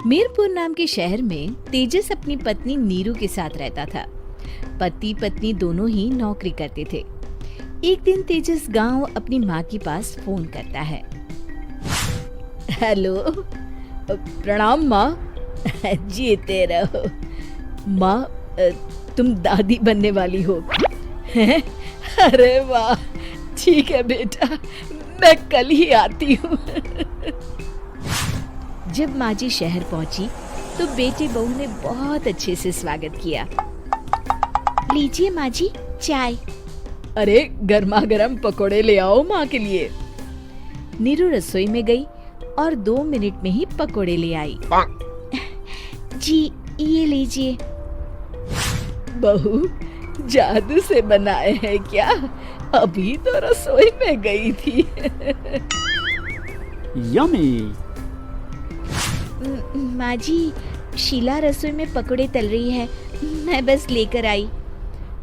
मीरपुर नाम के शहर में तेजस अपनी पत्नी नीरू के साथ रहता था। पति पत्नी दोनों ही नौकरी करते थे। एक दिन तेजस गांव अपनी माँ के पास फोन करता है। हेलो, प्रणाम माँ। जीते रहो माँ, तुम दादी बनने वाली हो। अरे वाह, ठीक है बेटा, मैं कल ही आती हूँ। जब माँ जी शहर पहुंची तो बेटे बहू ने बहुत अच्छे से स्वागत किया। लीजिए माँ जी, चाय। अरे गर्मा गर्म पकोड़े ले आओ माँ के लिए। नीरू रसोई में गई और 2 मिनट में ही पकोड़े ले आई। जी ये लीजिए। बहू, जादू से बनाए हैं क्या? अभी तो रसोई में गई थी। यम्मी। माँ जी, शीला रसोई में पकोड़े तल रही है, मैं बस लेकर आई।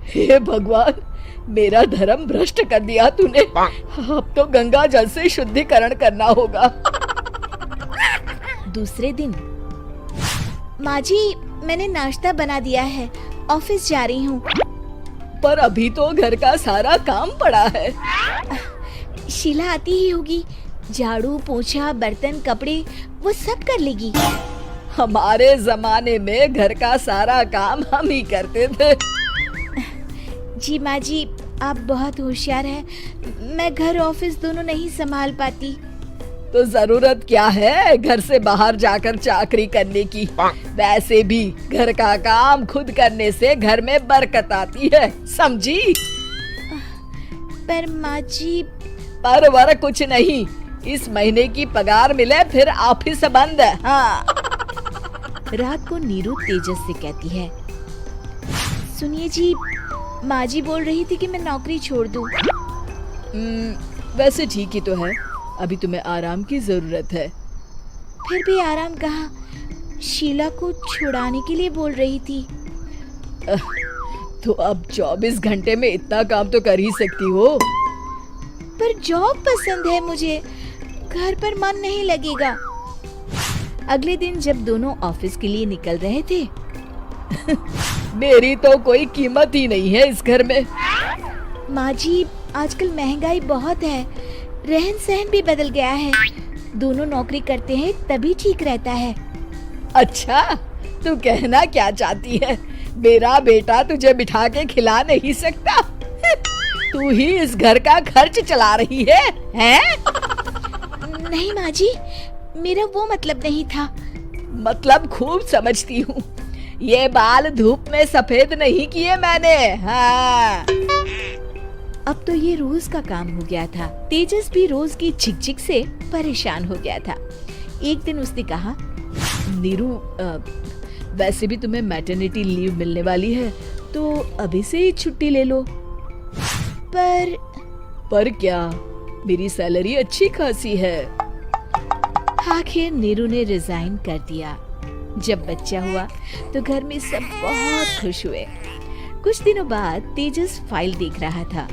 हे भगवान, मेरा धर्म भ्रष्ट कर दिया तूने। अब तो गंगा जल से शुद्धिकरण करना होगा। दूसरे दिन, माँ जी मैंने नाश्ता बना दिया है, ऑफिस जा रही हूँ। पर अभी तो घर का सारा काम पड़ा है। शीला आती ही होगी, झाड़ू पोछा बर्तन कपड़े वो सब कर लेगी। हमारे जमाने में घर का सारा काम हम ही करते थे। जी माँ जी, आप बहुत होशियार हैं, मैं घर ऑफिस दोनों नहीं संभाल पाती। तो जरूरत क्या है घर से बाहर जाकर चाकरी करने की? वैसे भी घर का काम खुद करने से घर में बरकत आती है, समझी? पर माँ जी। पर वर कुछ नहीं, इस महीने की पगार मिले फिर ऑफिस बंद। हाँ। रात को नीरू तेजस से कहती है, सुनिए जी, माँ जी बोल रही थी कि मैं नौकरी छोड़ दूं। वैसे ठीक ही तो है, अभी तुम्हें आराम की जरूरत है। फिर भी आराम कहाँ, शीला को छुड़ाने के लिए बोल रही थी। तो अब 24 घंटे में इतना काम तो कर ही सकती हो। पर जॉब पसंद है मुझे, घर पर मन नहीं लगेगा। अगले दिन जब दोनों ऑफिस के लिए निकल रहे थे, मेरी तो कोई कीमत ही नहीं है इस घर में। माँ जी, आजकल महंगाई बहुत है, रहन सहन भी बदल गया है, दोनों नौकरी करते हैं तभी ठीक रहता है। अच्छा, तू कहना क्या चाहती है? मेरा बेटा तुझे बिठा के खिला नहीं सकता? तू ही इस घर का खर्च चला रही है, हैं? नहीं माँ जी, मेरा वो मतलब नहीं था। मतलब खूब समझती हूँ, ये बाल धूप में सफेद नहीं किए मैंने। हाँ। अब तो ये रोज का काम हो गया था। तेजस भी रोज की झिकझिक से परेशान हो गया था। एक दिन उसने कहा, नीरू, वैसे भी तुम्हें मैटरनिटी लीव मिलने वाली है, तो अभी से ही छुट्टी ले लो। पर क्या, मेरी सैलरी अच्छी खासी है। आखिर नीरू ने रिजाइन कर दिया। जब बच्चा हुआ तो घर में सब बहुत खुश हुए। कुछ दिनों बाद तेजस फाइल देख रहा था।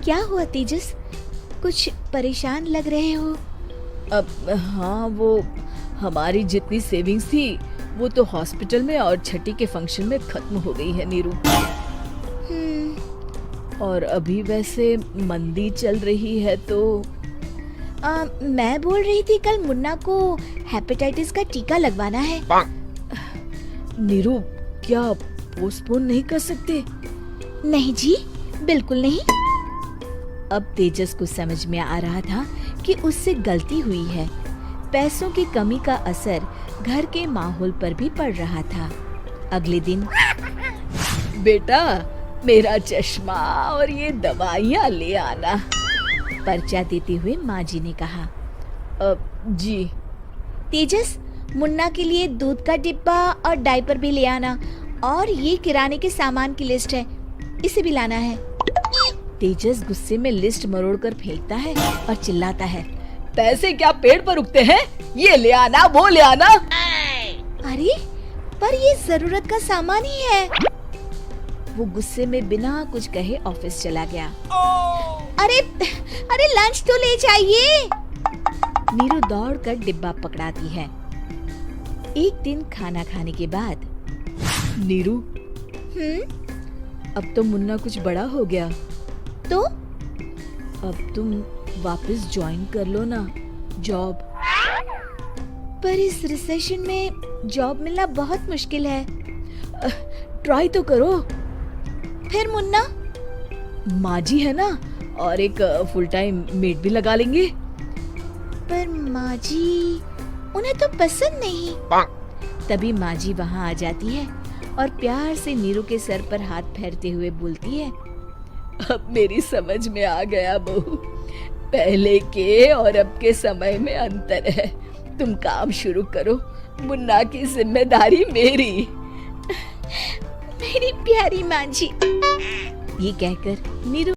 क्या हुआ तेजस, कुछ परेशान लग रहे हो? अब हाँ, वो हमारी जितनी सेविंग्स थी वो तो हॉस्पिटल में और छठी के फंक्शन में खत्म हो गई है नीरू। और अभी वैसे मंदी चल रही है तो मैं बोल रही थी कल मुन्ना को हेपेटाइटिस का टीका लगवाना है। नीरू, क्या पोस्टपोन नहीं कर सकते? नहीं जी, बिल्कुल नहीं। अब तेजस को समझ में आ रहा था कि उससे गलती हुई है। पैसों की कमी का असर घर के माहौल पर भी पड़ रहा था। अगले दिन, बेटा मेरा चश्मा और ये दवाइयाँ ले आना, पर्चा देते हुए माँ जी ने कहा। जी। तेजस, मुन्ना के लिए दूध का डिब्बा और डायपर भी ले आना, और ये किराने के सामान की लिस्ट है, इसे भी लाना है। तेजस गुस्से में लिस्ट मरोड़कर फेंकता है और चिल्लाता है, पैसे क्या पेड़ पर उगते हैं? ये ले आना, वो ले आना। अरे पर ये जरूरत का सामान ही है। वो गुस्से में बिना कुछ कहे ऑफिस चला गया। अरे लंच तो ले जाइए। नीरू दौड़कर डिब्बा पकड़ाती है। एक दिन खाना खाने के बाद, नीरू, अब तो मुन्ना कुछ बड़ा हो गया, तो अब तुम वापस ज्वाइन कर लो ना जॉब। पर इस रिसेशन में जॉब मिलना बहुत मुश्किल है। ट्राई तो करो। फिर मुन्ना, माँ जी है ना, और एक फुल टाइम मेड भी लगा लेंगे। पर माँ जी, उन्हें तो पसंद नहीं। तभी माँ जी वहाँ आ जाती है और प्यार से नीरू के सर पर हाथ फेरते हुए बोलती है, अब मेरी समझ में आ गया बहू, पहले के और अब के समय में अंतर है। तुम काम शुरू करो, मुन्ना की जिम्मेदारी मेरी। मेरी प्यारी माँ जी। ये कहकर नीरू